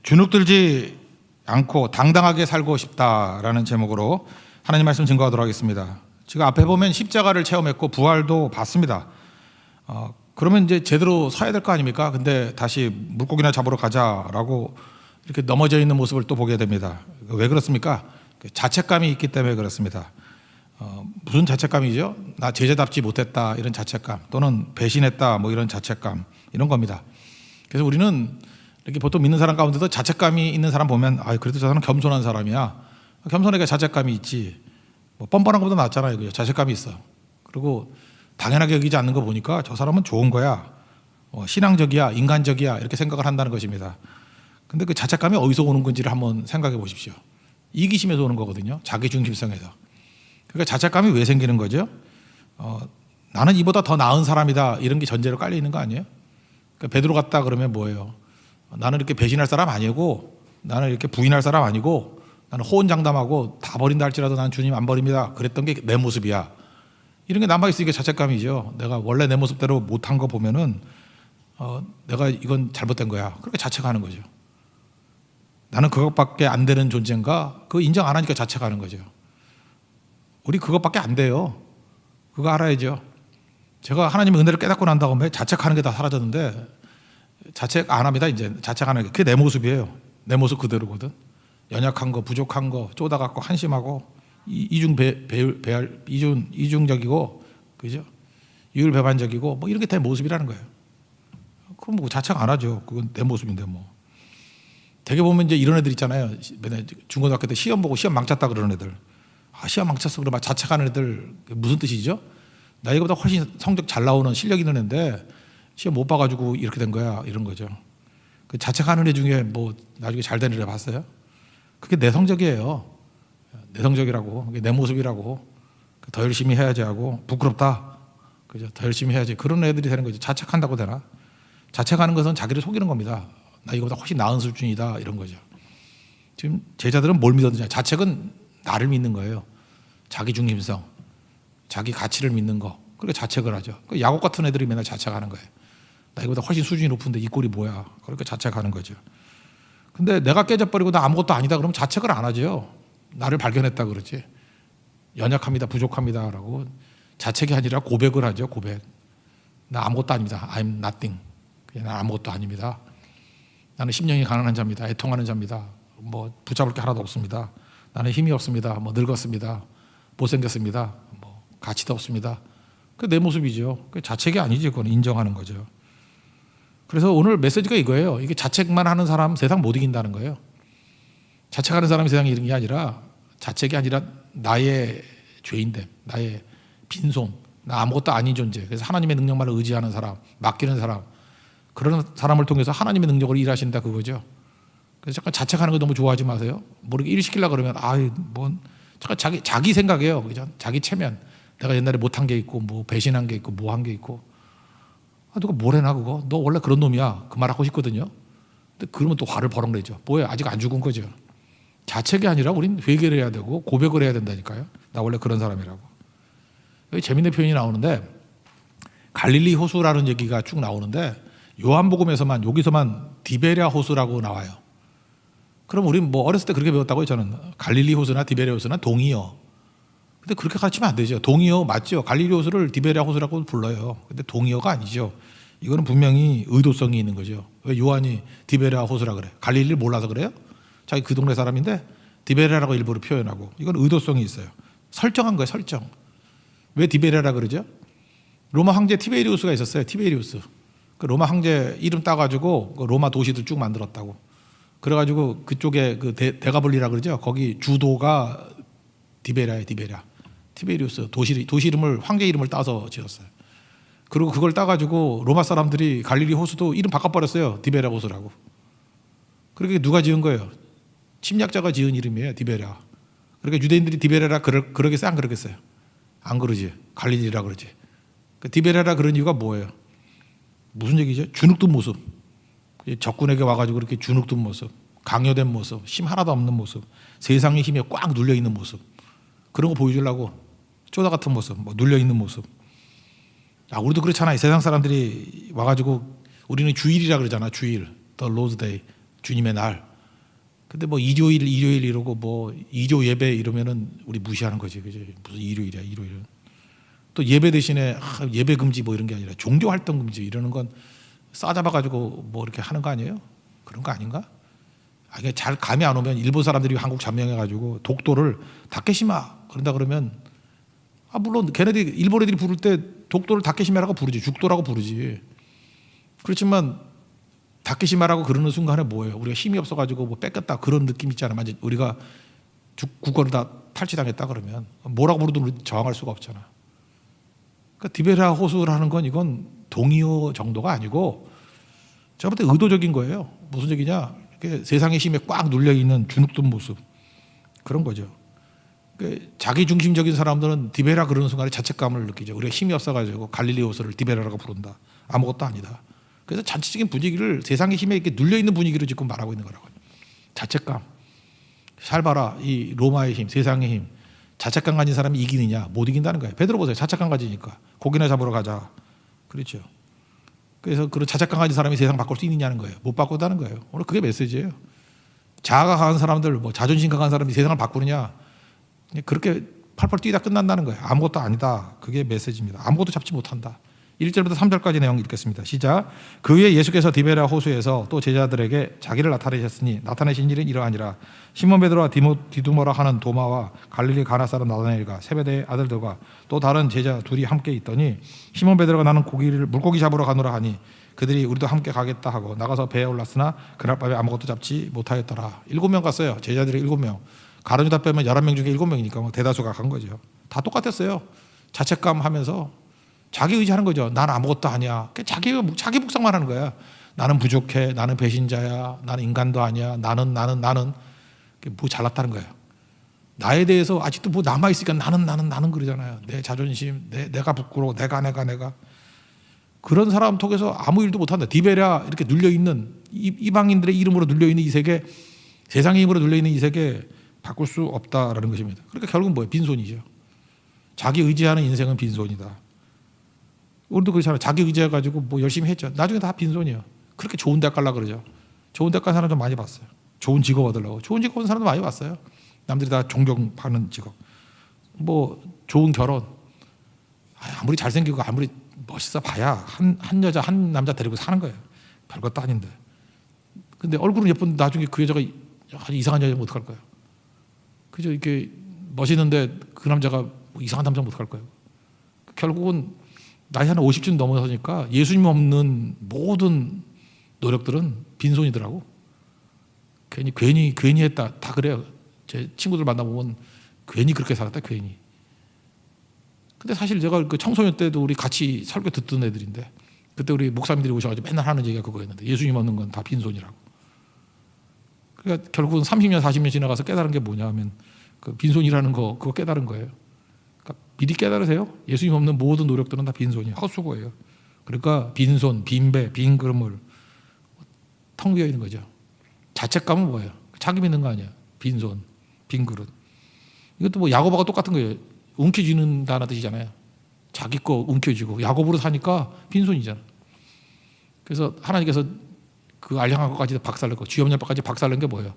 주눅들지 않고 당당하게 살고 싶다라는 제목으로 하나님 말씀 증거하도록 하겠습니다. 지금 앞에 보면 십자가를 체험했고 부활도 봤습니다. 그러면 이제 제대로 서야 될 거 아닙니까? 근데 다시 물고기나 잡으러 가자라고 이렇게 넘어져 있는 모습을 또 보게 됩니다. 왜 그렇습니까? 자책감이 있기 때문에 그렇습니다. 무슨 자책감이죠? 나 제자답지 못했다 이런 자책감, 또는 배신했다 뭐 이런 자책감, 이런 겁니다. 그래서 우리는 이렇게 보통 믿는 사람 가운데도 자책감이 있는 사람 보면 그래도 저 사람은 겸손한 사람이야. 겸손하게 자책감이 있지. 뭐 뻔뻔한 것보다 낫잖아요. 그죠? 자책감이 있어. 그리고 당연하게 여기지 않는 거 보니까 저 사람은 좋은 거야. 신앙적이야, 인간적이야 이렇게 생각을 한다는 것입니다. 근데 그 자책감이 어디서 오는 건지를 한번 생각해 보십시오. 이기심에서 오는 거거든요. 자기중심성에서. 그러니까 자책감이 왜 생기는 거죠? 나는 이보다 더 나은 사람이다 이런 게 전제로 깔려 있는 거 아니에요? 그러니까 베드로 같다 그러면 뭐예요? 나는 이렇게 배신할 사람 아니고, 나는 이렇게 부인할 사람 아니고, 나는 호언장담하고 다 버린다 할지라도 나는 주님 안 버립니다. 그랬던 게 내 모습이야. 이런 게 남아있으니까 자책감이죠. 내가 원래 내 모습대로 못한 거 보면은 내가 이건 잘못된 거야. 그렇게 자책하는 거죠. 나는 그것밖에 안 되는 존재인가? 그거 인정 안 하니까 자책하는 거죠. 우리 그것밖에 안 돼요. 그거 알아야죠. 제가 하나님의 은혜를 깨닫고 난 다음에 자책하는 게 다 사라졌는데, 자책 안 합니다. 이제 자책하는 게 그게 내 모습이에요. 내 모습 그대로거든. 연약한 거, 부족한 거, 쪼다갖고 한심하고 이중적이고, 그죠? 이율배반적이고 뭐 이런 게 내 모습이라는 거예요. 그럼 뭐 자책 안 하죠. 그건 내 모습인데 뭐. 되게 보면 이제 이런 애들 있잖아요. 중고등학교 때 시험 보고 시험 망쳤다 그러는 애들. 시험 망쳤어 그러면 자책하는 애들 무슨 뜻이죠? 나이보다 훨씬 성적 잘 나오는 실력 있는 애인데 시험 못 봐가지고 이렇게 된 거야 이런 거죠. 그 자책하는 애 중에 뭐 나중에 잘 되는 애 봤어요? 그게 내 성적이에요. 내 성적이라고, 그게 내 모습이라고. 더 열심히 해야지 하고, 부끄럽다, 그죠? 더 열심히 해야지, 그런 애들이 되는 거죠. 자책한다고 되나? 자책하는 것은 자기를 속이는 겁니다. 나 이거보다 훨씬 나은 수준이다 이런 거죠. 지금 제자들은 뭘 믿었느냐? 자책은 나를 믿는 거예요. 자기 중심성, 자기 가치를 믿는 거. 그렇게 자책을 하죠. 야곱 같은 애들이 맨날 자책하는 거예요. 나 이거보다 훨씬 수준이 높은데 이 꼴이 뭐야? 그렇게 자책하는 거죠. 근데 내가 깨져버리고 나 아무것도 아니다 그러면 자책을 안 하죠. 나를 발견했다 그러지. 연약합니다, 부족합니다라고 자책이 아니라 고백을 하죠. 고백. 나 아무것도 아닙니다. I'm nothing. 그냥 나 아무것도 아닙니다. 나는 심령이 가난한 자입니다. 애통하는 자입니다. 뭐 붙잡을 게 하나도 없습니다. 나는 힘이 없습니다. 뭐 늙었습니다. 못생겼습니다. 뭐 가치도 없습니다. 그 내 모습이죠. 그 자책이 아니지. 그건 인정하는 거죠. 그래서 오늘 메시지가 이거예요. 이게 자책만 하는 사람 세상 못 이긴다는 거예요. 자책하는 사람이 세상에 이기는 게 아니라, 자책이 아니라 나의 죄인됨, 나의 빈손, 나 아무것도 아닌 존재. 그래서 하나님의 능력만 의지하는 사람, 맡기는 사람, 그런 사람을 통해서 하나님의 능력을 일하신다 그거죠. 그래서 잠깐 자책하는 거 너무 좋아하지 마세요. 모르게 일 시키려고 그러면 잠깐 자기 생각이에요. 그죠? 자기 체면. 내가 옛날에 못한 게 있고, 뭐 배신한 게 있고, 뭐 한 게 있고. 누가 뭘 해나 그거? 너 원래 그런 놈이야. 그 말 하고 싶거든요. 근데 그러면 또 화를 버럭 내죠. 뭐야? 아직 안 죽은 거죠. 자책이 아니라 우린 회개를 해야 되고 고백을 해야 된다니까요. 나 원래 그런 사람이라고. 여기 재밌는 표현이 나오는데, 갈릴리 호수라는 얘기가 쭉 나오는데, 요한복음에서만, 여기서만 디베랴 호수라고 나와요. 그럼 우린 뭐 어렸을 때 그렇게 배웠다고요. 저는 갈릴리 호수나 디베랴 호수나 동이어. 근데 그렇게 가르치면 안 되죠. 동이어 맞죠. 갈릴리 호수를 디베랴 호수라고 불러요. 근데 동이어가 아니죠. 이거는 분명히 의도성이 있는 거죠. 왜 요한이 디베랴 호수라 그래? 갈릴리를 몰라서 그래요? 자기 그 동네 사람인데 디베랴라고 일부러 표현하고, 이건 의도성이 있어요. 설정한 거예요. 설정. 왜 디베랴라 그러죠? 로마 황제 티베리우스가 있었어요. 티베리우스. 그 로마 황제 이름 따가지고 그 로마 도시들 쭉 만들었다고. 그래가지고 그쪽에 그 데가블리라 그러죠. 거기 주도가 디베랴예요. 디베랴. 티베리우스 도시 이름을, 황제 이름을 따서 지었어요. 그리고 그걸 따가지고 로마 사람들이 갈릴리 호수도 이름 바꿔버렸어요. 디베랴 호수라고. 그렇게 누가 지은 거예요? 침략자가 지은 이름이에요. 디베랴. 그러니까 유대인들이 디베랴라 그러겠어요? 안 그러겠어요? 안 그러지. 갈릴리라 그러지. 그 디베랴라 그런 이유가 뭐예요? 무슨 얘기죠? 주눅든 모습. 적군에게 와가지고 그렇게 주눅든 모습, 강요된 모습, 힘 하나도 없는 모습, 세상의 힘에 꽉 눌려있는 모습, 그런 거 보여주려고 쪼다 같은 모습, 뭐 눌려있는 모습. 우리도 그렇잖아요. 세상 사람들이 와가지고, 우리는 주일이라 그러잖아. 주일, The Lord's Day, 주님의 날. 근데 뭐 일요일 이러고 뭐 2조 예배 이러면은 우리 무시하는 거지, 그죠? 무슨 일요일이야, 일요일은. 또 예배 대신에 예배 금지 뭐 이런 게 아니라 종교 활동 금지 이러는 건 싸잡아가지고 뭐 이렇게 하는 거 아니에요? 그런 거 아닌가? 이게 잘 감이 안 오면 일본 사람들이 한국 점령해가지고 독도를 다케시마 그런다 그러면 물론 걔네들이 일본 애들이 부를 때 독도를 다케시마라고 부르지, 죽도라고 부르지. 그렇지만 다케시마라고 그러는 순간에 뭐예요? 우리가 힘이 없어가지고 뭐 뺏겼다 그런 느낌 있잖아. 만약 우리가 국권을 다 탈취당했다 그러면 뭐라고 부르든 우리 저항할 수가 없잖아. 그러니까 디베라 호소를 하는 건 이건 동의어 정도가 아니고 제가 볼 때 의도적인 거예요. 무슨 얘기냐? 세상의 힘에 꽉 눌려 있는 주눅든 모습 그런 거죠. 자기 중심적인 사람들은 디베라 그러는 순간에 자책감을 느끼죠. 우리가 힘이 없어가지고 갈릴리 호소를 디베라라고 부른다. 아무것도 아니다. 그래서 전체적인 분위기를 세상의 힘에 이렇게 눌려 있는 분위기로 지금 말하고 있는 거라고요. 자책감. 잘 봐라, 이 로마의 힘, 세상의 힘. 자책감 가진 사람이 이기느냐? 못 이긴다는 거예요. 베드로 보세요. 자책감 가지니까 고기나 잡으러 가자. 그렇죠. 그래서 그런 자책감 가진 사람이 세상 바꿀 수 있느냐는 거예요. 못 바꾼다는 거예요. 오늘 그게 메시지예요. 자아가 강한 사람들, 뭐 자존심 강한 사람이 세상을 바꾸느냐? 그렇게 팔팔 뛰다 끝난다는 거예요. 아무것도 아니다. 그게 메시지입니다. 아무것도 잡지 못한다. 1절부터 3절까지 내용 읽겠습니다. 시작. 그 후에 예수께서 디베라 호수에서 또 제자들에게 자기를 나타내셨으니 나타내신 일은 이러하니라. 시몬 베드로와 디두모라 하는 도마와 갈릴리 가나 사람 나다나엘과 세베대의 아들들과 또 다른 제자 둘이 함께 있더니 시몬 베드로가 나는 물고기 잡으러 가노라 하니 그들이 우리도 함께 가겠다 하고 나가서 배에 올랐으나 그날 밤에 아무것도 잡지 못하였더라. 7명 갔어요. 제자들이 7명. 가룟유다 빼면 11명 중에 7명이니까 대다수가 간 거죠. 다 똑같았어요. 자책감 하면서 자기 의지하는 거죠. 난 아무것도 아니야. 자기 묵상만 하는 거야. 나는 부족해. 나는 배신자야. 나는 인간도 아니야. 나는 뭐 잘났다는 거예요. 나에 대해서 아직도 뭐 남아있으니까 나는 그러잖아요. 내 자존심, 내가 부끄러워. 내가 그런 사람 통해서 아무 일도 못한다. 디베라 이렇게 눌려있는 이방인들의 이름으로 눌려있는 이 세계, 세상의 힘으로 눌려있는 이 세계 바꿀 수 없다라는 것입니다. 그러니까 결국은 뭐예요? 빈손이죠. 자기 의지하는 인생은 빈손이다. 우리도 그렇잖아요. 자기 의지해가지고 뭐 열심히 했죠. 나중에 다 빈손이에요. 그렇게 좋은 대학 가려고 그러죠. 좋은 대학 간 사람 좀 많이 봤어요. 좋은 직업 얻으려고. 좋은 직업 얻은 사람도 많이 봤어요. 남들이 다 존경하는 직업. 뭐 좋은 결혼. 아무리 잘생기고 아무리 멋있어 봐야 한 여자 한 남자 데리고 사는 거예요. 별것도 아닌데. 근데 얼굴은 예쁜데 나중에 그 여자가 아주 이상한 여자면 어떡할 거예요. 그죠? 이렇게 멋있는데 그 남자가 뭐 이상한 남자면 어떡할 거예요. 결국은 나이 한 50쯤 넘어서니까 예수님 없는 모든 노력들은 빈손이더라고. 괜히 했다. 다 그래요. 제 친구들 만나보면 괜히 그렇게 살았다. 괜히. 근데 사실 제가 그 청소년 때도 우리 같이 설교 듣던 애들인데 그때 우리 목사님들이 오셔가지고 맨날 하는 얘기가 그거였는데 예수님 없는 건 다 빈손이라고. 그러니까 결국은 30년 40년 지나가서 깨달은 게 뭐냐 하면 그 빈손이라는 거 그거 깨달은 거예요. 미리 깨달으세요. 예수님 없는 모든 노력들은 다 빈손이에요. 헛수고예요. 그러니까 빈손, 빈배, 빈 그릇물 텅 비어 있는 거죠. 자책감은 뭐예요? 자기 믿는 거 아니야. 빈손, 빈 그릇. 이것도 뭐 야고보가 똑같은 거예요. 움켜쥐는다는 뜻이잖아요. 자기 거 움켜쥐고 야고보로 사니까 빈손이잖아. 그래서 하나님께서 그 알량한 것까지 박살내고 쥐 없는 것까지 박살낸 게 뭐예요?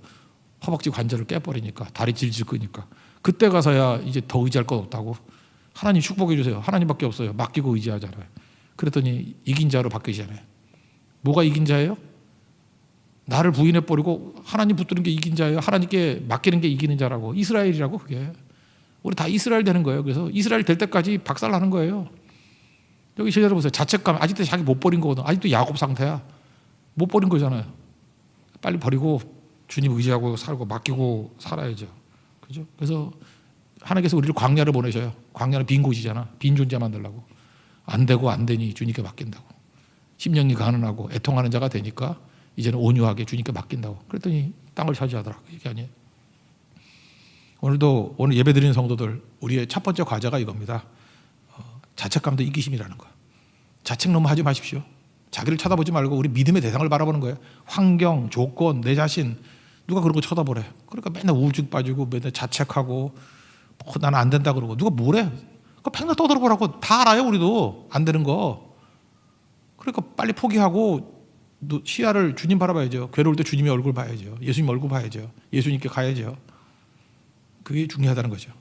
허벅지 관절을 깨버리니까 다리 질질 끄니까 그때 가서야 이제 더 의지할 것 없다고 하나님 축복해 주세요. 하나님밖에 없어요. 맡기고 의지하잖아요. 그랬더니 이긴 자로 바뀌잖아요. 뭐가 이긴 자예요? 나를 부인해 버리고 하나님 붙드는 게 이긴 자예요. 하나님께 맡기는 게 이기는 자라고. 이스라엘이라고 그게. 우리 다 이스라엘 되는 거예요. 그래서 이스라엘 될 때까지 박살나는 거예요. 여기 제자들 보세요. 자책감 아직도 자기 못 버린 거거든. 아직도 야곱 상태야. 못 버린 거잖아요. 빨리 버리고 주님 의지하고 살고 맡기고 살아야죠. 그죠? 그래서 하나님께서 우리를 광야를 보내셔요. 광야는 빈 곳이잖아. 빈 존재 만들라고. 안 되고 안 되니 주님께 맡긴다고. 심령이 가난하고 애통하는 자가 되니까 이제는 온유하게 주님께 맡긴다고. 그랬더니 땅을 차지하더라. 얘기 아니에요. 오늘 예배 드리는 성도들 우리의 첫 번째 과제가 이겁니다. 자책감도 이기심이라는 거. 자책 너무 하지 마십시오. 자기를 쳐다보지 말고 우리 믿음의 대상을 바라보는 거예요. 환경, 조건, 내 자신 누가 그런 거 쳐다보래. 그러니까 맨날 우울증 빠지고 맨날 자책하고 나는 안 된다 그러고 누가 뭐래? 그거 맨날 떠들어보라고. 다 알아요. 우리도 안 되는 거. 그러니까 빨리 포기하고 시야를 주님 바라봐야죠. 괴로울 때 주님의 얼굴 봐야죠. 예수님 얼굴 봐야죠. 예수님께 가야죠. 그게 중요하다는 거죠.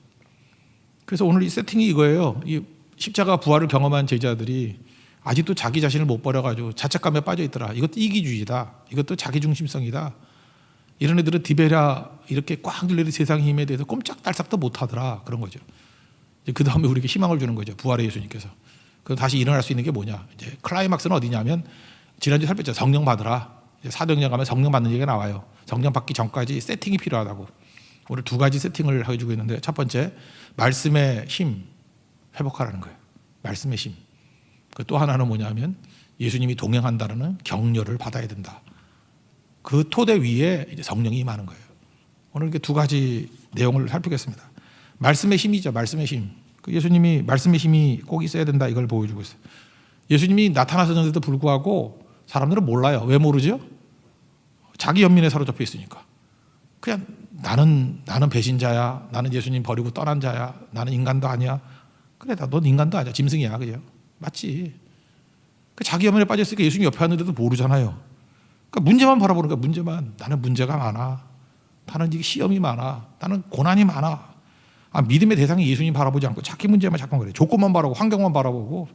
그래서 오늘 이 세팅이 이거예요. 이 십자가 부활을 경험한 제자들이 아직도 자기 자신을 못 버려가지고 자책감에 빠져 있더라. 이것도 이기주의다. 이것도 자기중심성이다. 이런 애들은 디베랴 이렇게 꽉 눌리는 세상 힘에 대해서 꼼짝달싹도 못하더라. 그런 거죠. 그 다음에 우리에게 희망을 주는 거죠. 부활의 예수님께서. 그럼 다시 일어날 수 있는 게 뭐냐. 이제 클라이막스는 어디냐면 지난주에 살폈죠. 성령 받으라. 사도행전 가면 성령 받는 얘기가 나와요. 성령 받기 전까지 세팅이 필요하다고. 오늘 두 가지 세팅을 해주고 있는데 첫 번째 말씀의 힘 회복하라는 거예요. 말씀의 힘. 또 하나는 뭐냐면 예수님이 동행한다는 격려를 받아야 된다. 그 토대 위에 이제 성령이 임하는 거예요. 오늘 이렇게 두 가지 내용을 살피겠습니다. 말씀의 힘이죠. 말씀의 힘. 예수님이 말씀의 힘이 꼭 있어야 된다. 이걸 보여주고 있어요. 예수님이 나타나셨는데도 불구하고 사람들은 몰라요. 왜 모르죠? 자기 연민에 사로잡혀 있으니까. 그냥 나는 배신자야. 나는 예수님 버리고 떠난 자야. 나는 인간도 아니야. 그래, 넌 인간도 아니야. 짐승이야. 그죠? 맞지. 자기 연민에 빠졌으니까 예수님 옆에 왔는데도 모르잖아요. 그러니까 문제만 바라보는 거야. 문제만. 나는 문제가 많아. 나는 이게 시험이 많아. 나는 고난이 많아. 믿음의 대상이 예수님 바라보지 않고 자기 문제만 자꾸 그래. 조건만 바라보고 환경만 바라보고.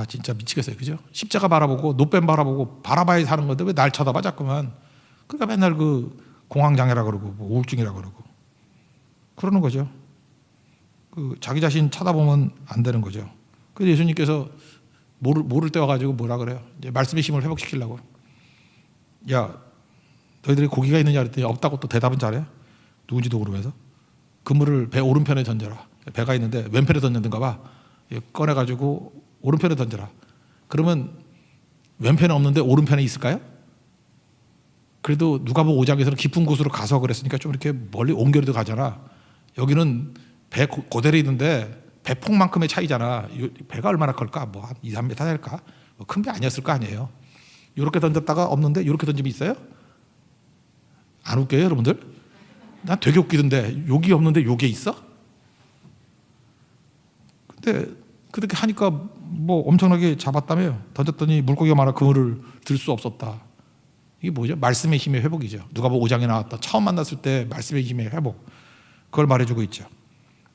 진짜 미치겠어요. 그죠? 십자가 바라보고 노뱀 바라보고 바라봐야 사는 건데 왜 날 쳐다봐 자꾸만. 그러니까 맨날 그 공황장애라 그러고 뭐 우울증이라 그러고 그러는 거죠. 자기 자신 쳐다보면 안 되는 거죠. 그래서 예수님께서 모를 때 와가지고 뭐라 그래요? 이제 말씀의 힘을 회복시키려고. 야, 너희들이 고기가 있느냐 그랬더니 없다고 또 대답은 잘해. 누군지도 모르면서. 그물을 배 오른편에 던져라. 배가 있는데 왼편에 던졌는가 봐. 꺼내가지고 오른편에 던져라. 그러면 왼편에 없는데 오른편에 있을까요? 그래도 누가복음 5장에서는 깊은 곳으로 가서 그랬으니까 좀 이렇게 멀리 옮겨도 가잖아. 여기는 배 고대로 있는데 배폭만큼의 차이잖아. 배가 얼마나 클까? 뭐 한 2, 3m 될까? 큰 배 아니었을 거 아니에요. 이렇게 던졌다가 없는데 이렇게 던지면 있어요? 안 웃겨요, 여러분들? 난 되게 웃기던데 여기 없는데 여기에 있어? 근데 그렇게 하니까 뭐 엄청나게 잡았다며. 던졌더니 물고기가 많아 그물을 들 수 없었다. 이게 뭐죠? 말씀의 힘의 회복이죠. 누가복음 5장에 나왔던 처음 만났을 때 말씀의 힘의 회복. 그걸 말해주고 있죠.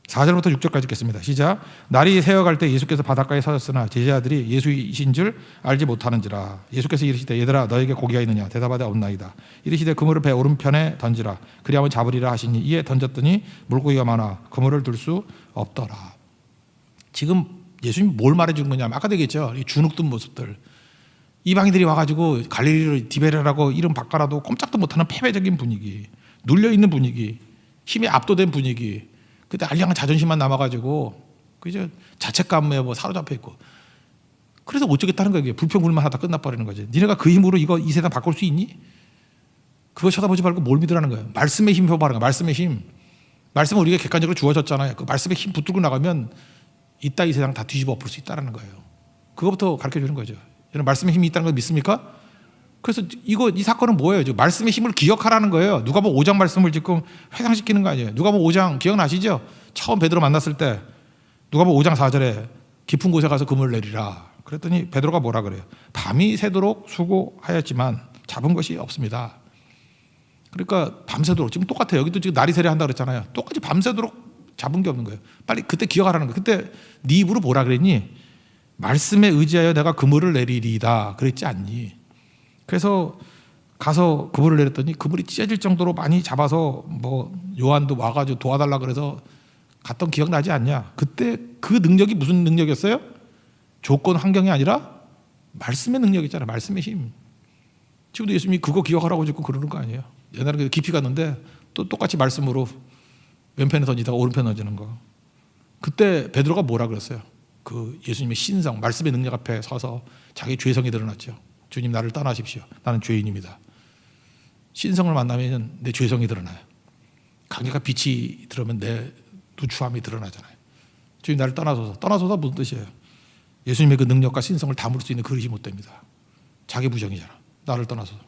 4절부터 6절까지 읽겠습니다. 시작. 날이 새어갈 때 예수께서 바닷가에 서셨으나 제자들이 예수이신 줄 알지 못하는지라. 예수께서 이르시되 얘들아 너에게 고기가 있느냐 대답하되 없나이다. 이르시되 그물을 배 오른편에 던지라. 그리하면 잡으리라 하시니 이에 던졌더니 물고기가 많아 그물을 들 수 없더라. 지금 예수님이 뭘 말해준 거냐면 아까도 얘기했죠. 이 주눅든 모습들. 이방인들이 와가지고 갈릴리를 디베랴라고 이름 바꿔라도 꼼짝도 못하는 패배적인 분위기, 눌려있는 분위기, 힘에 압도된 분위기. 그때 알량한 자존심만 남아가지고 그죠? 자책감에 뭐 사로잡혀 있고. 그래서 어쩌겠다는 거예요. 불평불만하다 끝나버리는 거지. 니네가 그 힘으로 이 세상 바꿀 수 있니? 그거 쳐다보지 말고 뭘 믿으라는 거예요. 말씀의 힘 표바라는 거예요. 말씀의 힘. 말씀은 우리가 객관적으로 주어졌잖아요. 그 말씀의 힘 붙들고 나가면 이따 이 세상 다 뒤집어 엎을 수 있다는 거예요. 그거부터 가르쳐 주는 거죠. 여러분 말씀의 힘이 있다는 걸 믿습니까? 그래서 이 사건은 뭐예요? 지금 말씀의 힘을 기억하라는 거예요. 누가복음 5장 말씀을 지금 회상시키는 거 아니에요. 누가복음 5장 기억나시죠? 처음 베드로 만났을 때 누가복음 5장 4절에 깊은 곳에 가서 그물을 내리라. 그랬더니 베드로가 뭐라 그래요? 밤이 새도록 수고하였지만 잡은 것이 없습니다. 그러니까 밤새도록 지금 똑같아요. 여기도 지금 날이 새려 한다 그랬잖아요. 똑같이 밤새도록 잡은 게 없는 거예요. 빨리 그때 기억하라는 거예요. 그때 네 입으로 뭐라 그랬니? 말씀에 의지하여 내가 그물을 내리리이다 그랬지 않니? 그래서 가서 그물을 내렸더니 그물이 찢어질 정도로 많이 잡아서 뭐 요한도 와가지고 도와달라 그래서 갔던 기억 나지 않냐? 그때 그 능력이 무슨 능력이었어요? 조건 환경이 아니라 말씀의 능력이잖아요. 말씀의 힘. 지금도 예수님이 그거 기억하라고 지금 그러는 거 아니에요? 옛날에 깊이 갔는데 또 똑같이 말씀으로 왼편에 던지다가 오른편에 던지는 거. 그때 베드로가 뭐라 그랬어요? 그 예수님의 신성, 말씀의 능력 앞에 서서 자기 죄성이 드러났죠. 주님 나를 떠나십시오. 나는 죄인입니다. 신성을 만나면 내 죄성이 드러나요. 강력한 빛이 들어오면 내 누추함이 드러나잖아요. 주님 나를 떠나소서 무슨 뜻이에요? 예수님의 그 능력과 신성을 담을 수 있는 그릇이 못 됩니다. 자기 부정이잖아. 나를 떠나소서.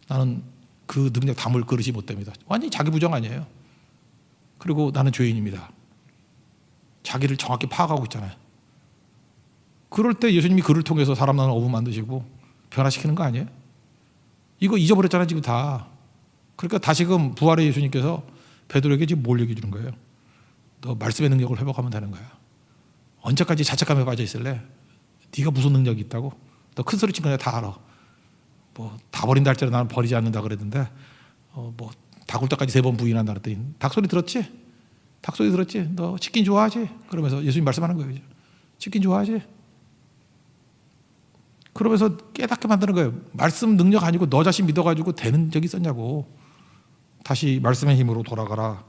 나는 그 능력 담을 그릇이 못 됩니다. 완전히 자기 부정 아니에요. 그리고 나는 죄인입니다. 자기를 정확히 파악하고 있잖아요. 그럴 때 예수님이 그를 통해서 사람 나는 어부 만드시고 변화시키는 거 아니에요? 이거 잊어버렸잖아 지금 다. 그러니까 다시금 부활의 예수님께서 베드로에게 지금 뭘 얘기해 주는 거예요? 너 말씀의 능력을 회복하면 되는 거야. 언제까지 자책감에 빠져 있을래? 네가 무슨 능력이 있다고? 너 큰 소리 치는 거 다 알아. 뭐 다 버린다 할지라도 나는 버리지 않는다 그랬는데 뭐 닭 울 때까지 3번 부인한다 그랬더니 닭 소리 들었지? 닭 소리 들었지? 너 치킨 좋아하지? 그러면서 예수님 말씀하는 거예요. 치킨 좋아하지? 그러면서 깨닫게 만드는 거예요. 말씀 능력 아니고 너 자신 믿어가지고 되는 적이 있었냐고. 다시 말씀의 힘으로 돌아가라.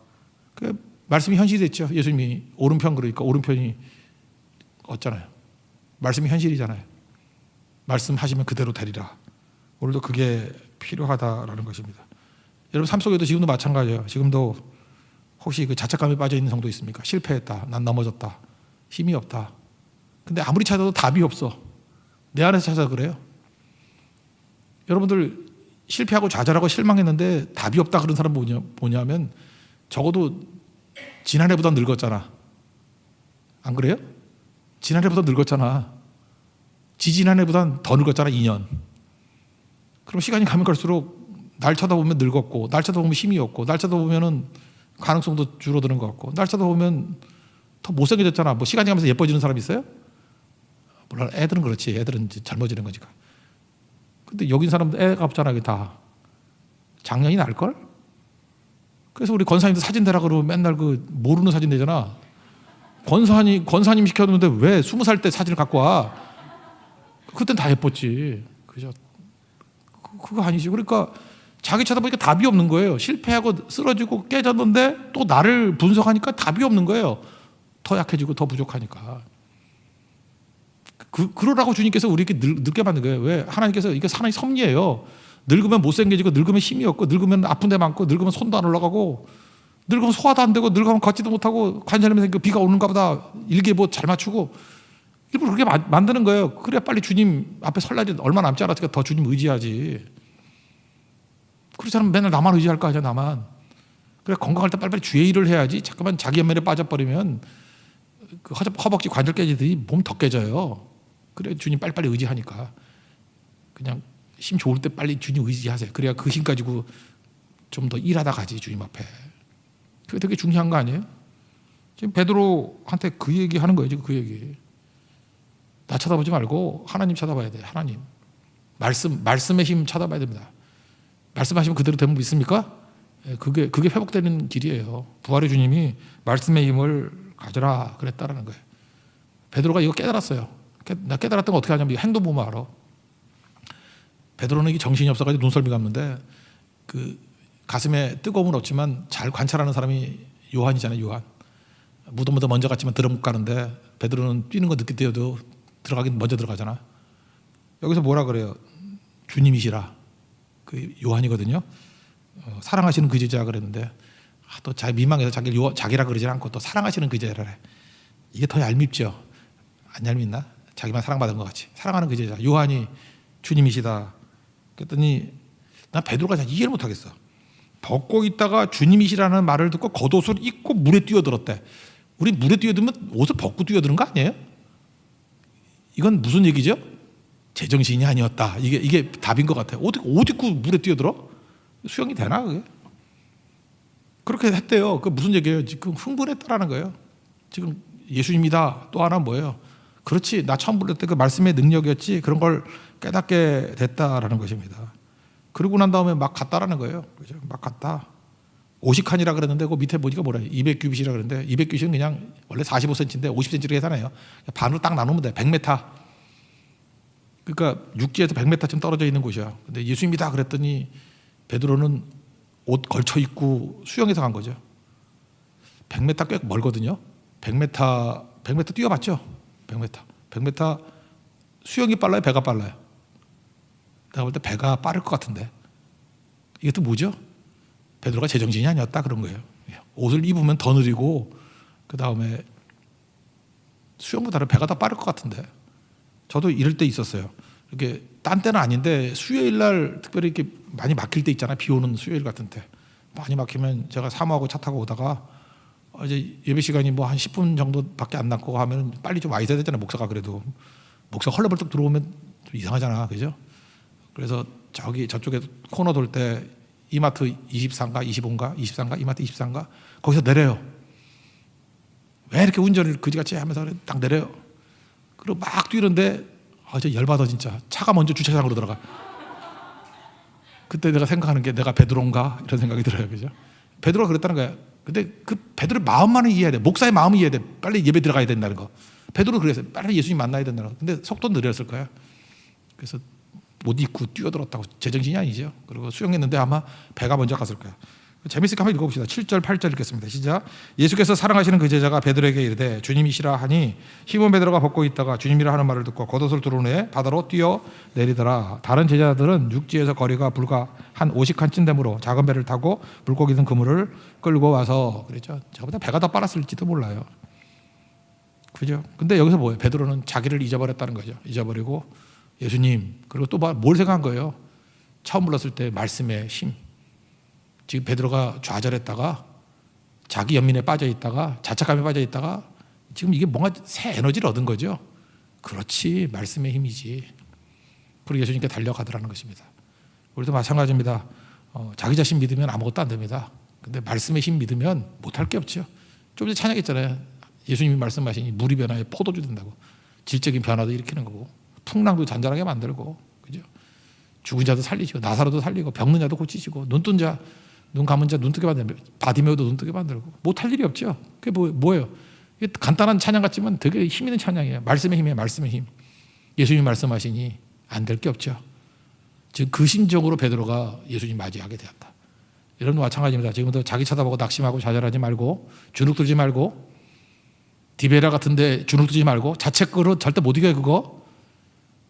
그 말씀이 현실이 됐죠. 예수님이 오른편 그러니까 오른편이 없잖아요. 말씀이 현실이잖아요. 말씀하시면 그대로 되리라. 오늘도 그게 필요하다라는 것입니다. 여러분 삶 속에도 지금도 마찬가지예요. 지금도 혹시 그 자책감에 빠져 있는 성도 있습니까? 실패했다. 난 넘어졌다. 힘이 없다. 근데 아무리 찾아도 답이 없어. 내 안에서 찾아서 그래요. 여러분들 실패하고 좌절하고 실망했는데 답이 없다 그런 사람 뭐냐면 적어도 지난해보다 늙었잖아. 안 그래요? 지난해보다 늙었잖아. 지지난해보다 더 늙었잖아. 2년. 그럼 시간이 가면 갈수록 날 쳐다보면 늙었고, 날 쳐다보면 힘이 없고, 날 쳐다보면 가능성도 줄어드는 것 같고, 날 쳐다보면 더 못생겨졌잖아. 뭐 시간이 가면서 예뻐지는 사람 있어요? 물론 애들은 그렇지. 애들은 이제 젊어지는 거니까. 근데 여기 있는 사람도 애가 없잖아. 이게 다. 작년이 날걸? 그래서 우리 권사님도 사진 대라 그러면 맨날 그 모르는 사진 내잖아. 권사님 시켜놓는데 왜 20살 때 사진을 갖고 와? 그땐 다 예뻤지. 그죠? 그거 아니지. 그러니까 자기 쳐다보니까 답이 없는 거예요. 실패하고 쓰러지고 깨졌는데 또 나를 분석하니까 답이 없는 거예요. 더 약해지고 더 부족하니까. 그러라고 주님께서 우리에게 늙게 만든 거예요. 왜? 하나님께서 이게 하나님의 섭리예요. 늙으면 못생겨지고 늙으면 힘이 없고 늙으면 아픈 데 많고 늙으면 손도 안 올라가고 늙으면 소화도 안 되고 늙으면 걷지도 못하고 관절염이 생기고 비가 오는가 보다 일기예보 잘 맞추고 일부러 그렇게 만드는 거예요. 그래야 빨리 주님 앞에 설 날이 얼마 남지 않았으니까 더 주님 의지하지. 그렇지 않으면 맨날 나만 의지할 거 아니야. 나만. 그래 건강할 때 빨리빨리 주의 일을 해야지. 잠깐만 자기 연면에 빠져버리면 그 허벅지 관절 깨지더니 몸 더 깨져요. 그래 주님 빨리빨리 의지하니까 그냥 힘 좋을 때 빨리 주님 의지하세요. 그래야 그 힘 가지고 좀 더 일하다 가지 주님 앞에. 그게 되게 중요한 거 아니에요? 지금 베드로한테 그 얘기 하는 거예요. 지금 그 얘기. 나 쳐다보지 말고 하나님 쳐다봐야 돼. 하나님. 말씀의 힘 쳐다봐야 됩니다. 말씀하시면 그대로 되면 믿습니까? 그게 회복되는 길이에요. 부활의 주님이 말씀의 힘을 가져라 그랬다라는 거예요. 베드로가 이거 깨달았어요. 나 깨달았던 거 어떻게 하냐면 행동 보면 알아. 베드로는 이게 정신이 없어가지고 눈썰미 감는데 그 가슴에 뜨거움은 없지만 잘 관찰하는 사람이 요한이잖아요. 요한. 무덤보다 먼저 갔지만 들어 못 가는데 베드로는 뛰는 거 늦게 뛰어도 들어가긴 먼저 들어가잖아. 여기서 뭐라 그래요? 주님이시라. 그 요한이거든요. 사랑하시는 그 제자 그랬는데 또 자기 민망해서 자기라 그러지 않고 또 사랑하시는 그 제자라 그래. 이게 더 얄밉죠. 안 얄밉나? 자기만 사랑받은 것 같이. 사랑하는 그 제자 요한이 주님이시다. 그랬더니 난 베드로가 잘 이해를 못하겠어. 벗고 있다가 주님이시라는 말을 듣고 겉옷을 입고 물에 뛰어들었대. 우리 물에 뛰어들면 옷을 벗고 뛰어드는 거 아니에요? 이건 무슨 얘기죠? 제정신이 아니었다. 이게 답인 것 같아요. 옷 입고 물에 뛰어들어? 수영이 되나 그게? 그렇게 했대요. 그 무슨 얘기예요? 지금 흥분했다라는 거예요. 지금 예수님이다. 또 하나 뭐예요? 그렇지. 나 처음 불렀을 때 그 말씀의 능력이었지. 그런 걸 깨닫게 됐다라는 것입니다. 그러고 난 다음에 막 갔다라는 거예요. 그죠? 막 갔다. 50칸이라 그랬는데 그 밑에 보니까 뭐래? 200규빗이라 그랬는데 200규빗은 그냥 원래 45cm인데 50cm로 계산해요. 반으로 딱 나누면 돼. 100m. 그러니까 육지에서 100m쯤 떨어져 있는 곳이야. 근데 예수님이다 그랬더니 베드로는 옷 걸쳐 입고 수영해서 간 거죠. 100m 꽤 멀거든요. 100m 뛰어봤죠? 100m 수영이 빨라요? 배가 빨라요? 내가 볼 때 배가 빠를 것 같은데. 이게 또 뭐죠? 베드로가 제정신이 아니었다 그런 거예요. 옷을 입으면 더 느리고 그 다음에 수영보다는 배가 더 빠를 것 같은데. 저도 이럴 때 있었어요. 이렇게 딴 때는 아닌데 수요일 날 특별히 이렇게 많이 막힐 때 있잖아요. 비 오는 수요일 같은 때 많이 막히면 제가 사모하고 차 타고 오다가 이제 예배 시간이 뭐 한 10분 정도밖에 안 남고 하면 빨리 좀 와 있어야 되잖아요. 목사가 그래도 목사 헐레벌떡 들어오면 좀 이상하잖아, 그죠? 그래서 저쪽에 코너 돌 때 이마트 24인가 25인가 23인가 이마트 24인가 거기서 내려요. 왜 이렇게 운전을 그지같이 하면서 딱 내려요. 그리고 막 뛰는데 저 열받아 진짜. 차가 먼저 주차장으로 들어가. 그때 내가 생각하는 게 내가 베드로인가 이런 생각이 들어요. 그죠? 베드로가 그랬다는 거야. 근데 그 베드로의 마음만은 이해해야 돼. 목사의 마음을 이해해야 돼. 빨리 예배 들어가야 된다는 거. 베드로 그랬어요. 빨리 예수님 만나야 된다는 거. 근데 속도 느렸을 거야. 그래서 못 잊고 뛰어들었다고. 제정신이 아니죠. 그리고 수영했는데 아마 배가 먼저 갔을 거야. 재밌으니까 한번 읽어봅시다. 7절 8절 읽겠습니다. 시작. 예수께서 사랑하시는 그 제자가 베드로에게 이르되 주님이시라 하니 시몬 베드로가 벗고 있다가 주님이라 하는 말을 듣고 겉옷을 두른 후에 바다로 뛰어 내리더라. 다른 제자들은 육지에서 거리가 불과 한 50칸쯤 되므로 작은 배를 타고 물고기 든 그물을 끌고 와서 그랬죠. 저보다 배가 더 빨랐을지도 몰라요. 그죠? 근데 여기서 뭐예요? 베드로는 자기를 잊어버렸다는 거죠. 잊어버리고 예수님, 그리고 또 뭘 생각한 거예요? 처음 불렀을 때 말씀의 힘. 지금 베드로가 좌절했다가 자기 연민에 빠져 있다가 자책감에 빠져 있다가 지금 이게 뭔가 새 에너지를 얻은 거죠. 그렇지, 말씀의 힘이지. 그리고 예수님께 달려가더라는 것입니다. 우리도 마찬가지입니다. 자기 자신 믿으면 아무것도 안 됩니다. 근데 말씀의 힘 믿으면 못할 게 없죠. 좀 전에 찬양했잖아요. 예수님이 말씀하시니 물이 변화에 포도주 된다고. 질적인 변화도 일으키는 거고 풍랑도 잔잔하게 만들고, 그죠? 죽은 자도 살리시고 나사로도 살리고 병든 자도 고치시고 눈뜬 자, 눈 감은 자 눈 뜨게 만들고 바디메오도 눈 뜨게 만들고 못할 일이 없죠. 그게 뭐예요? 이게 간단한 찬양 같지만 되게 힘 있는 찬양이에요. 말씀의 힘이에요. 말씀의 힘. 예수님이 말씀하시니 안 될 게 없죠. 즉 그 심정으로 베드로가 예수님 맞이하게 되었다. 여러분도 마찬가지입니다. 지금부터 자기 쳐다보고 낙심하고 좌절하지 말고 주눅 들지 말고 디베라 같은데 주눅 들지 말고 자책으로 절대 못 이겨요. 그거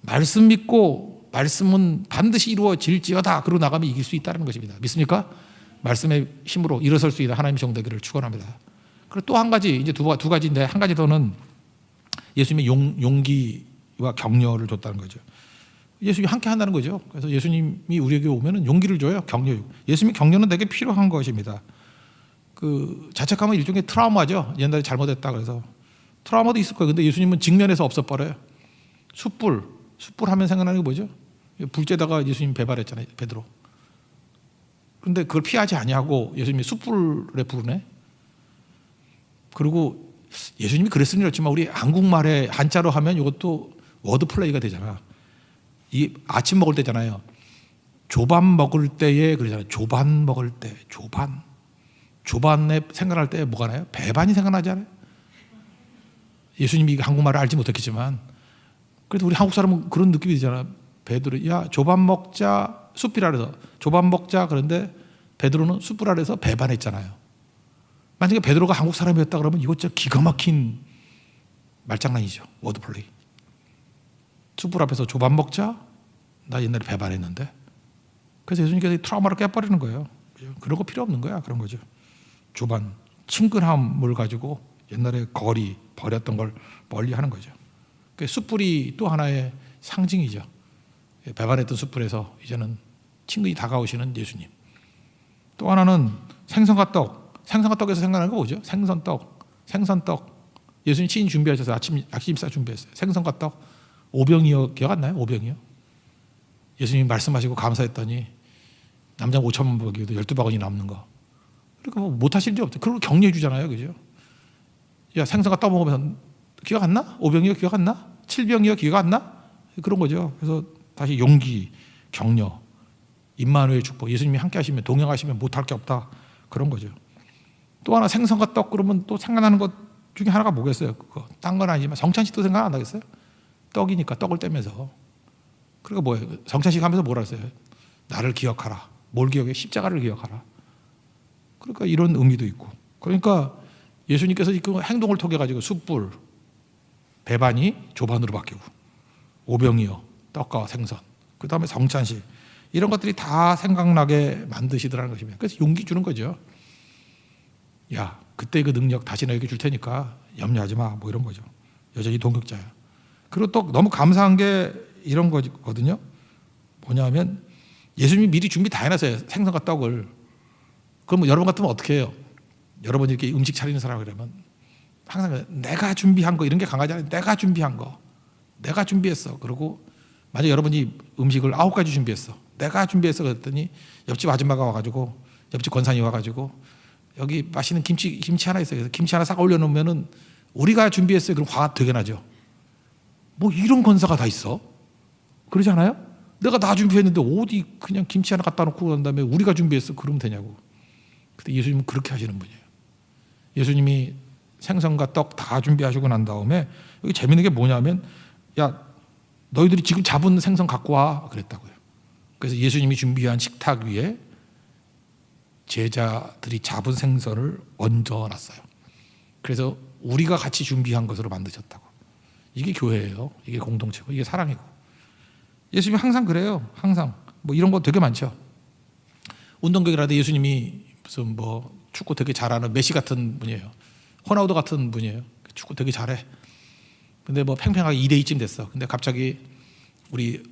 말씀 믿고 말씀은 반드시 이루어질지어다. 그러고 나가면 이길 수 있다는 것입니다. 믿습니까? 말씀의 힘으로 일어설 수 있는 하나님의 정되기를 축원합니다. 그리고 또 한 가지, 이제 두 가지인데 한 가지 더는 예수님의 용기와 격려를 줬다는 거죠. 예수님이 함께 한다는 거죠. 그래서 예수님이 우리에게 오면은 용기를 줘요. 격려. 예수님의 격려는 되게 필요한 것입니다. 그 자책하면 일종의 트라우마죠. 옛날에 잘못했다 그래서 트라우마도 있을 거예요. 근데 예수님은 직면에서 없애버려요. 숯불 하면 생각나는 게 뭐죠? 불째다가 예수님 배발했잖아요. 베드로. 그런데 그걸 피하지 아니하고 예수님이 숯불에 부르네. 그리고 예수님이 그랬으니 그렇지만 우리 한국말에 한자로 하면 이것도 워드 플레이가 되잖아. 이 아침 먹을 때잖아요. 조반 먹을 때에 그러잖아요. 조반 먹을 때, 조반에 생각할 때 뭐가 나요? 배반이 생각나지 않아요? 예수님이 한국말을 알지 못했겠지만 그래도 우리 한국 사람은 그런 느낌이 들잖아. 베드로, 야 조반 먹자, 숯불 아래서 조반 먹자. 그런데 베드로는 숯불 아래서 배반했잖아요. 만약에 베드로가 한국 사람이었다 그러면 이거 진짜 기가 막힌 말장난이죠. 워드플레이. 숯불 앞에서 조반 먹자. 나 옛날에 배반했는데. 그래서 예수님께서 이 트라우마를 깨버리는 거예요. 그런 거 필요 없는 거야. 그런 거죠. 조반, 친근함을 가지고 옛날에 거리 버렸던 걸 멀리 하는 거죠. 숯불이 또 하나의 상징이죠. 배반했던 숯불에서 이제는 친근히 다가오시는 예수님. 또 하나는 생선과 떡. 생선과 떡에서 생각나는 거 뭐죠? 생선떡. 예수님 친히 준비하셔서 아침 식사 준비했어요. 생선과 떡. 오병이어 기억 안 나요? 오병이어. 예수님이 말씀하시고 감사했더니 남자 5천만 먹이도 12바구니 남는 거. 그러니까 뭐 못하실 일 없죠. 그리고 격려해 주잖아요. 그죠? 야, 생선과 떡 먹으면서 기억 안 나? 오병이어 기억 안 나? 7병이어 기억 안 나? 그런 거죠. 그래서 다시 용기, 격려, 임마누엘 축복. 예수님이 함께 하시면 동행하시면 못할 게 없다. 그런 거죠. 또 하나 생선과 떡 그러면 또 생각나는 것 중에 하나가 뭐겠어요? 그거 딴 건 아니지만 성찬식도 생각 안 나겠어요? 떡이니까 떡을 떼면서. 그러니까 뭐예요? 성찬식 하면서 뭐라 했어요? 나를 기억하라. 뭘 기억해? 십자가를 기억하라. 그러니까 이런 의미도 있고. 그러니까 예수님께서 그 행동을 통해 가지고 숯불, 배반이 조반으로 바뀌고 오병이어, 떡과 생선, 그 다음에 성찬식 이런 것들이 다 생각나게 만드시더라는 것입니다. 그래서 용기 주는 거죠. 야, 그때 그 능력 다시 너에게 줄 테니까 염려하지 마. 뭐 이런 거죠. 여전히 동역자야. 그리고 또 너무 감사한 게 이런 거거든요. 뭐냐면 예수님이 미리 준비 다 해놨어요. 생선과 떡을. 그럼 여러분 같으면 어떻게 해요? 여러분 이렇게 음식 차리는 사람 그러면 항상 내가 준비한 거 이런 게 강하지 않아요. 내가 준비한 거. 내가 준비했어. 그리고 만약 여러분이 음식을 9가지 준비했어. 내가 준비했어 그랬더니 옆집 아줌마가 와가지고, 옆집 권사님이 와가지고 여기 맛있는 김치 하나 있어요. 그래서 김치 하나 싹 올려놓으면은 우리가 준비했어요. 그럼 화가 되게 나죠. 뭐 이런 권사가 다 있어? 그러지 않아요? 내가 다 준비했는데 어디 그냥 김치 하나 갖다 놓고 난 다음에 우리가 준비했어 그러면 되냐고. 근데 예수님은 그렇게 하시는 분이에요. 예수님이 생선과 떡 다 준비하시고 난 다음에 여기 재밌는 게 뭐냐면, 야 너희들이 지금 잡은 생선 갖고 와 그랬다고요. 그래서 예수님이 준비한 식탁 위에 제자들이 잡은 생선을 얹어놨어요. 그래서 우리가 같이 준비한 것으로 만드셨다고. 이게 교회예요. 이게 공동체고 이게 사랑이고. 예수님이 항상 그래요. 항상 뭐 이런 거 되게 많죠. 운동경기라도 예수님이 무슨 뭐 축구 되게 잘하는 메시 같은 분이에요. 호나우도 같은 분이에요. 축구 되게 잘해. 근데 뭐 팽팽하게 2대2쯤 됐어. 근데 갑자기 우리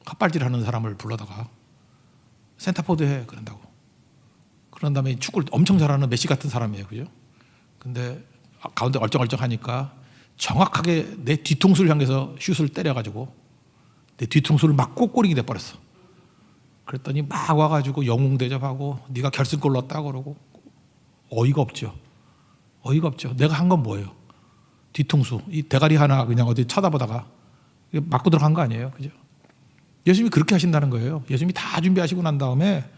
헛발질하는 사람을 불러다가 센터포드 해 그런다고. 그런 다음에 축구를 엄청 잘하는 메시 같은 사람이에요, 그죠? 근데 가운데 얼쩡얼쩡하니까 정확하게 내 뒤통수를 향해서 슛을 때려가지고 내 뒤통수를 맞고 골이 돼버렸어. 그랬더니 막 와가지고 영웅 대접하고 네가 결승골 넣었다 그러고. 어이가 없죠. 어이가 없죠. 내가 한 건 뭐예요? 뒤통수, 이 대가리 하나 그냥 어디 쳐다보다가 맞고 들어간 거 아니에요, 그죠? 예수님이 그렇게 하신다는 거예요. 예수님이 다 준비하시고 난 다음에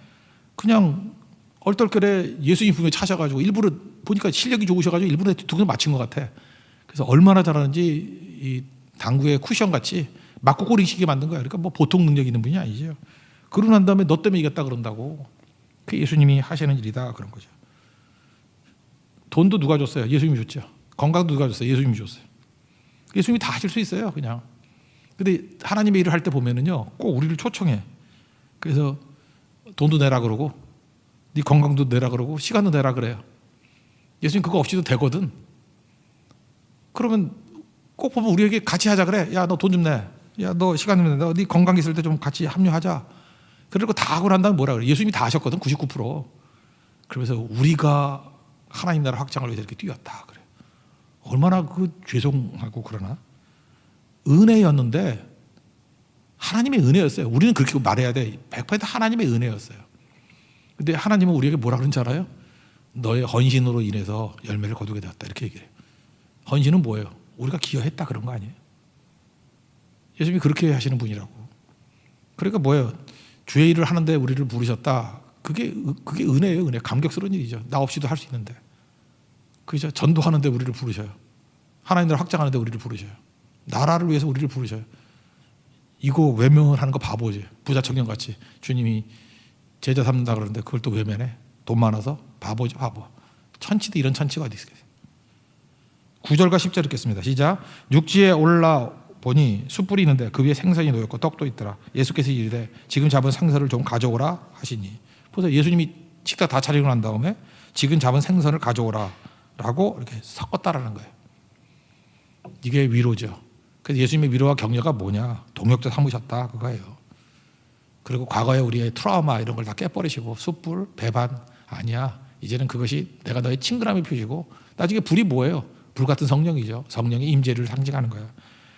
그냥 얼떨결에 예수님 분명히 차셔가지고 일부러 보니까 실력이 좋으셔가지고 일부러 뒤통수 맞힌 것 같아. 그래서 얼마나 잘하는지 이 당구의 쿠션 같이 맞고 꼬리시게 만든 거야. 그러니까 뭐 보통 능력 있는 분이 아니죠. 그러고 난 다음에 너 때문에 이겼다 그런다고. 그게 예수님이 하시는 일이다 그런 거죠. 돈도 누가 줬어요? 예수님이 줬죠. 건강도 누가 줬어요? 예수님이 줬어요. 예수님이 다 하실 수 있어요, 그냥. 근데 하나님의 일을 할 때 보면은요, 꼭 우리를 초청해. 그래서 돈도 내라 그러고, 네 건강도 내라 그러고, 시간도 내라 그래요. 예수님 그거 없이도 되거든. 그러면 꼭 보면 우리에게 같이 하자 그래. 야, 너 돈 좀 내. 야, 너 시간 좀 내. 네 건강 있을 때 좀 같이 합류하자. 그리고 다 하고 난 다음에 뭐라 그래? 예수님이 다 하셨거든, 99%. 그러면서 우리가 하나님 나라 확장을 위해서 이렇게 뛰었다 그래. 얼마나 그 죄송하고 그러나. 은혜였는데 하나님의 은혜였어요. 우리는 그렇게 말해야 돼. 100% 하나님의 은혜였어요. 근데 하나님은 우리에게 뭐라 그런지 알아요? 너의 헌신으로 인해서 열매를 거두게 되었다 이렇게 얘기해요. 헌신은 뭐예요? 우리가 기여했다 그런 거 아니에요? 예수님이 그렇게 하시는 분이라고. 그러니까 뭐예요? 주의 일을 하는데 우리를 부르셨다. 그게 은혜예요. 은혜. 감격스러운 일이죠. 나 없이도 할 수 있는데. 그죠? 전도하는데 우리를 부르셔요. 하나님 나라 확장하는데 우리를 부르셔요. 나라를 위해서 우리를 부르셔요. 이거 외면을 하는 거 바보지. 부자 청년같이 주님이 제자 삼는다 그러는데 그걸 또 외면해. 돈 많아서 바보죠, 바보. 천치도 이런 천치가 어디 있겠어요. 9절과 10절 읽겠습니다. 시작. 육지에 올라 보니 숯불이 있는데 그 위에 생선이 놓였고 떡도 있더라. 예수께서 이르되 지금 잡은 생선을 좀 가져오라 하시니. 보세요. 예수님이 식탁 다 차리고 난 다음에 지금 잡은 생선을 가져오라 라고 이렇게 섞었다라는 거예요. 이게 위로죠. 그래서 예수님의 위로와 격려가 뭐냐? 동역자 삼으셨다 그거예요. 그리고 과거에 우리의 트라우마 이런 걸 다 깨버리시고 숯불, 배반 아니야. 이제는 그것이 내가 너의 친근함의 표시고 나중에 불이 뭐예요? 불 같은 성령이죠. 성령의 임재를 상징하는 거야.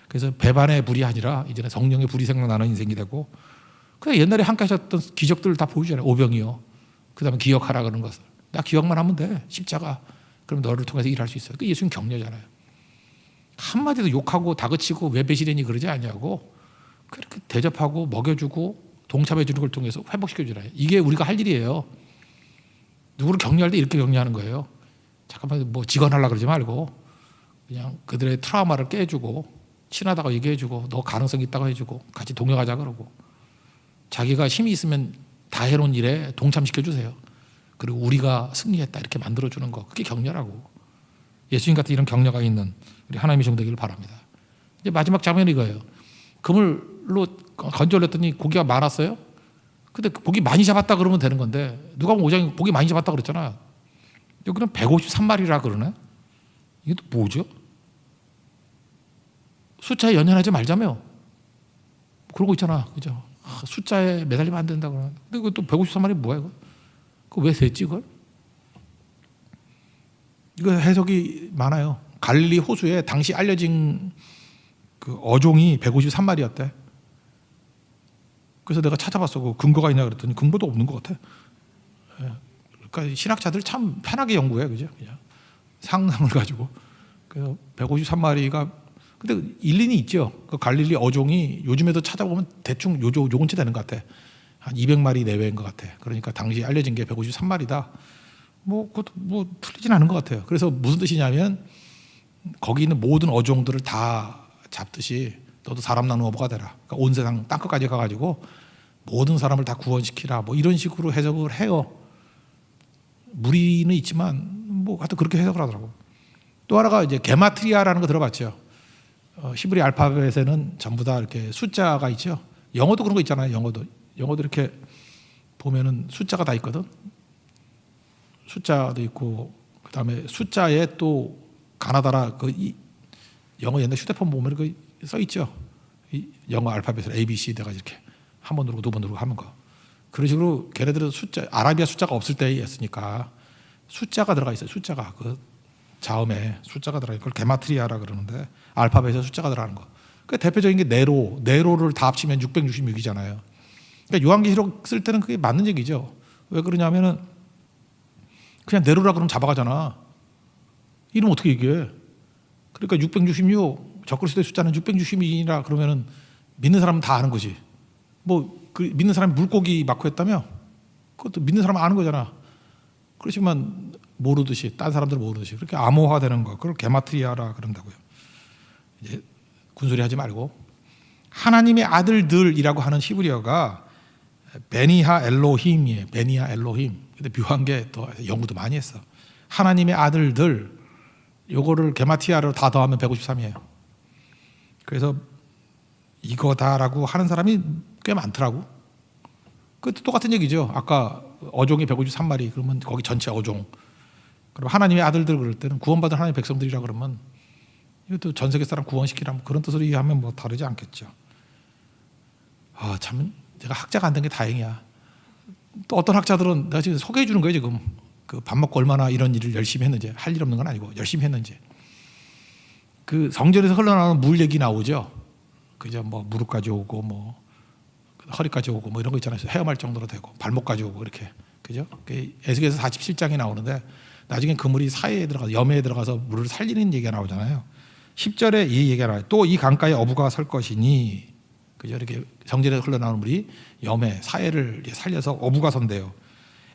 그래서 배반의 불이 아니라 이제는 성령의 불이 생각나는 인생이 되고 그냥 옛날에 함께 하셨던 기적들을 다 보여주잖아요. 오병이요. 그 다음에 기억하라 그러는 것을. 나 기억만 하면 돼. 십자가. 그럼 너를 통해서 일할 수 있어요. 그 예수님 격려잖아요. 한마디도 욕하고 다그치고 왜 배신했니 그러지 않냐고 그렇게 대접하고 먹여주고 동참해 주는 걸 통해서 회복시켜주잖아요. 이게 우리가 할 일이에요. 누구를 격려할 때 이렇게 격려하는 거예요. 잠깐만 뭐 직언하려고 그러지 말고 그냥 그들의 트라우마를 깨주고 친하다고 얘기해주고 너 가능성 있다고 해주고 같이 동역하자 그러고 자기가 힘이 있으면 다 해놓은 일에 동참시켜주세요. 그리고 우리가 승리했다 이렇게 만들어주는 거 그게 격려라고. 예수님 같은 이런 격려가 있는 우리 하나님의 종 되기를 바랍니다. 이제 마지막 장면이 이거예요. 그물로 건져 올렸더니 고기가 많았어요. 근데 고기 많이 잡았다 그러면 되는 건데 누가 보면 5장에 고기 많이 잡았다 그랬잖아. 여기는 153마리라 그러네. 이게 또 뭐죠? 숫자에 연연하지 말자며. 그러고 있잖아. 그죠? 숫자에 매달리면 안 된다 그러는데 근데 또 153마리 뭐야 이거? 그거 왜 셌지 그걸? 이거 해석이 많아요. 갈릴리 호수에 당시 알려진 그 어종이 153마리였대. 그래서 내가 찾아봤어. 그 근거가 있냐 그랬더니 근거도 없는 것 같아. 예. 그러니까 신학자들 참 편하게 연구해, 그죠? 그냥 상상을 가지고. 그래서 153마리가 근데 일리는 있죠. 그 갈릴리 어종이 요즘에도 찾아보면 대충 요건치 되는 것 같아. 한 200마리 내외인 것 같아. 그러니까 당시 알려진 게 153마리다. 뭐 그것도 뭐 틀리진 않은 것 같아요. 그래서 무슨 뜻이냐면 거기 있는 모든 어종들을 다 잡듯이 너도 사람 낳는 어부가 되라. 그러니까 온 세상 땅끝까지 가가지고 모든 사람을 다 구원시키라. 뭐 이런 식으로 해석을 해요. 무리는 있지만 뭐 하여튼 그렇게 해석을 하더라고. 또 하나가 이제 게마트리아라는 거 들어봤죠. 히브리 알파벳에는 전부 다 이렇게 숫자가 있죠. 영어도 그런 거 있잖아요. 영어도 이렇게 보면은 숫자가 다 있거든. 숫자도 있고 그다음에 숫자에 또 가나다라 영어 옛날 휴대폰 보면 그 써 있죠. 영어 알파벳으로 A, B, C 내가 이렇게 한 번 누르고 두 번 누르고 하는 거. 그런 식으로 걔네들은 숫자 아라비아 숫자가 없을 때였으니까 숫자가 들어가 있어요. 숫자가 그 자음에 숫자가 들어가 있고 그걸 게마트리아라 그러는데 알파벳에 숫자가 들어가는 거. 그 대표적인 게 네로를 다 합치면 666이잖아요. 그러니까 요한계시록 쓸 때는 그게 맞는 얘기죠. 왜 그러냐면은 그냥 네로라 그러면 잡아가잖아. 이름 어떻게 얘기해? 그러니까 666 적그리스도의 숫자는 666이라 그러면은 믿는 사람은 다 아는 거지. 뭐 그 믿는 사람이 물고기 맞고 했다며? 그것도 믿는 사람은 아는 거잖아. 그렇지만 모르듯이 딴 사람들 모르듯이 그렇게 암호화되는 거 그걸 게마트리아라 그런다고요. 이제 군소리 하지 말고 하나님의 아들들이라고 하는 히브리어가 베니하 엘로힘이에요. 베니하 엘로힘. 근데 묘한 게 또 연구도 많이 했어. 하나님의 아들들 요거를 게마트리아로 다 더하면 153이에요. 그래서 이거다라고 하는 사람이 꽤 많더라고. 그것도 똑같은 얘기죠. 아까 어종이 153마리 그러면 거기 전체 어종. 그럼 하나님의 아들들 그럴 때는 구원받은 하나님의 백성들이라 그러면 이것도 전 세계 사람 구원시키라 그런 뜻으로 이해하면 뭐 다르지 않겠죠. 아, 참 제가 학자가 안 된 게 다행이야. 또 어떤 학자들은 내가 지금 소개해 주는 거예요. 지금 그 밥 먹고 얼마나 이런 일을 열심히 했는지. 할 일 없는 건 아니고 열심히 했는지. 그 성전에서 흘러나오는 물 얘기 나오죠. 그죠? 뭐 무릎까지 오고 뭐 허리까지 오고 뭐 이런 거 있잖아요. 헤엄할 정도로 되고 발목까지 오고 이렇게. 그죠? 에스겔서 47장에 나오는데 나중에 그 물이 사해에 들어가서 염해에 들어가서 물을 살리는 얘기가 나오잖아요. 10절에 이 얘기가 나와요. 또 이 강가에 어부가 설 것이니 그죠? 이렇게 성전에서 흘러나오는 물이 염해 사해를 살려서 어부가 선대요.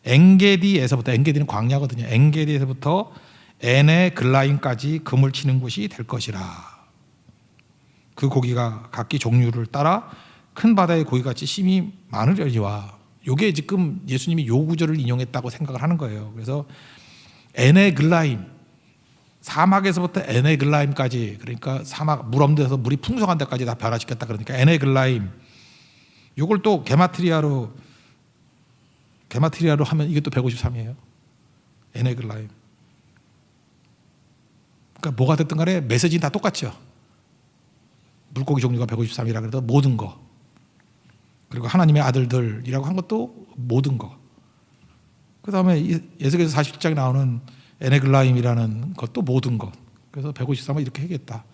엔게디에서부터 엔게디는 광야거든요. 엔게디에서부터 에네 글라임까지 금을 치는 곳이 될 것이라. 그 고기가 각기 종류를 따라 큰 바다의 고기같이 심이 많으려니와. 이게 지금 예수님이 요 구절을 인용했다고 생각을 하는 거예요. 그래서 에네글라임 사막에서부터 에네글라임까지 그러니까 사막 물 없는 데서 물이 풍성한 데까지 다 변화시켰다 그러니까 에네글라임 요걸 또 게마트리아로 하면 이게 또 153이에요. 에네글라임. 그러니까 뭐가 됐든 간에 메시지는 다 똑같죠. 물고기 종류가 153이라 그래도 모든 거. 그리고 하나님의 아들들이라고 한 것도 모든 거. 그 다음에 에스겔서 47장에 나오는 에네글라임이라는 것도 모든 것. 그래서 153은 이렇게 하겠다.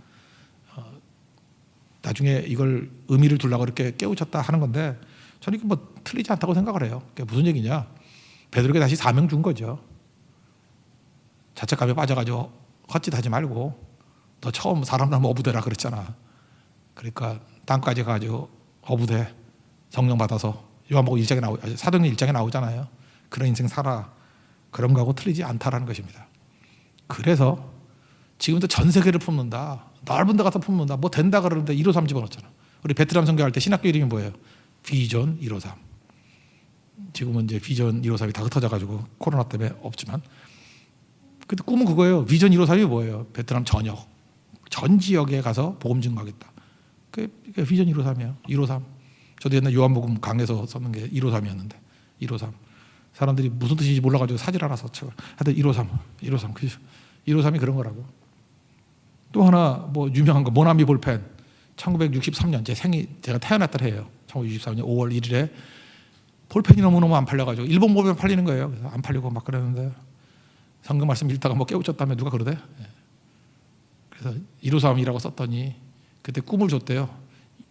나중에 이걸 의미를 두려고 이렇게 깨우쳤다 하는 건데 저는 이게 뭐 틀리지 않다고 생각을 해요. 그게 무슨 얘기냐? 베드로에게 다시 사명 준 거죠. 자책감에 빠져가지고 헛짓하지 말고 너 처음 사람 나면 어부되라 그랬잖아. 그러니까 땅까지 가가지고 어부돼 성령 받아서 요한복음 1장에 사도행전 1장에 나오잖아요. 그런 인생 살아. 그런 거하고 틀리지 않다라는 것입니다. 그래서 지금도 전 세계를 품는다. 넓은 데 가서 품는다. 뭐 된다 그러는데 153 집어넣었잖아. 우리 베트남 선교할 때 신학교 이름이 뭐예요? 비전 153. 지금은 이제 비전 153이 다 흩어져가지고 코로나 때문에 없지만 그때 꿈은 그거예요. 비전 153이 뭐예요? 베트남 전역 전 지역에 가서 복음 증거하겠다. 그게 비전 153이에요. 153. 저도 옛날 요한복음 강에서 썼는 게 153이었는데 153. 사람들이 무슨 뜻인지 몰라가지고 사질 않아서 하여튼 153. 153이 그런 거라고. 또 하나 뭐 유명한 거 모나미 볼펜 1963년 제 생일 제가 태어났던 해예요. 1963년 5월 1일에 볼펜이 너무너무 안 팔려가지고 일본 볼펜 팔리는 거예요. 그래서 안 팔리고 막 그랬는데 성경 말씀 읽다가 뭐 깨우쳤다며 누가 그러대. 그래서 153이라고 썼더니 그때 꿈을 줬대요.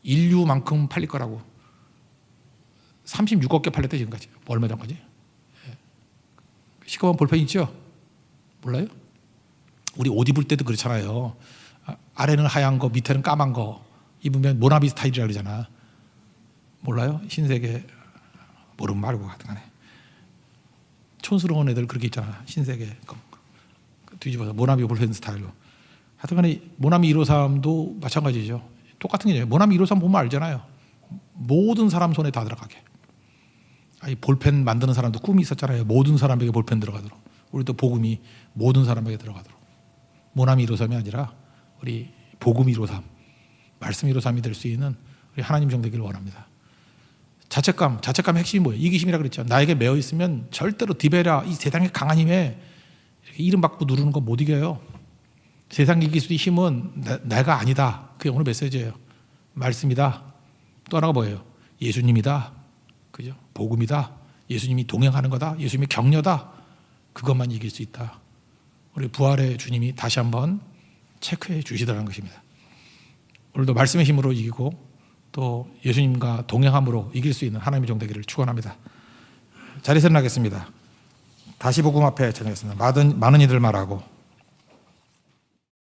인류만큼 팔릴 거라고. 36억 개 팔렸대 지금까지. 얼마 전까지. 시커먼 볼펜 있죠? 몰라요? 우리 옷 입을 때도 그렇잖아요. 아래는 하얀 거, 밑에는 까만 거 입으면 모나미 스타일이라 그러잖아. 몰라요? 신세계 모르면 말고 하여튼간에 촌스러운 애들 그렇게 있잖아. 신세계 뒤집어서 모나미 볼펜 스타일로. 하여튼간에 모나미 153도 마찬가지죠. 똑같은 게죠. 모나미 153 보면 알잖아요. 모든 사람 손에 다 들어가게. 아니 볼펜 만드는 사람도 꿈이 있었잖아요. 모든 사람에게 볼펜 들어가도록. 우리도 복음이 모든 사람에게 들어가도록. 모나미 153이 아니라 우리 복음 153, 말씀 153이 될 수 있는 우리 하나님 종 되기를 원합니다. 자책감의 핵심이 뭐예요? 이기심이라 그랬죠. 나에게 매어 있으면 절대로 디베라, 이 세상의 강한 힘에 이렇게 이름 받고 누르는 거 못 이겨요. 세상 이길 수 있는 힘은 내가 아니다. 그게 오늘 메시지예요. 말씀이다. 또 하나가 뭐예요? 예수님이다. 그죠? 복음이다. 예수님이 동행하는 거다. 예수님이 격려다. 그것만 이길 수 있다. 우리 부활의 주님이 다시 한번 체크해 주시더라는 것입니다. 오늘도 말씀의 힘으로 이기고 또 예수님과 동행함으로 이길 수 있는 하나님의 종 되기를 축원합니다. 자리에서 일어나겠습니다. 다시 복음 앞에 전하겠습니다. 많은 이들 말하고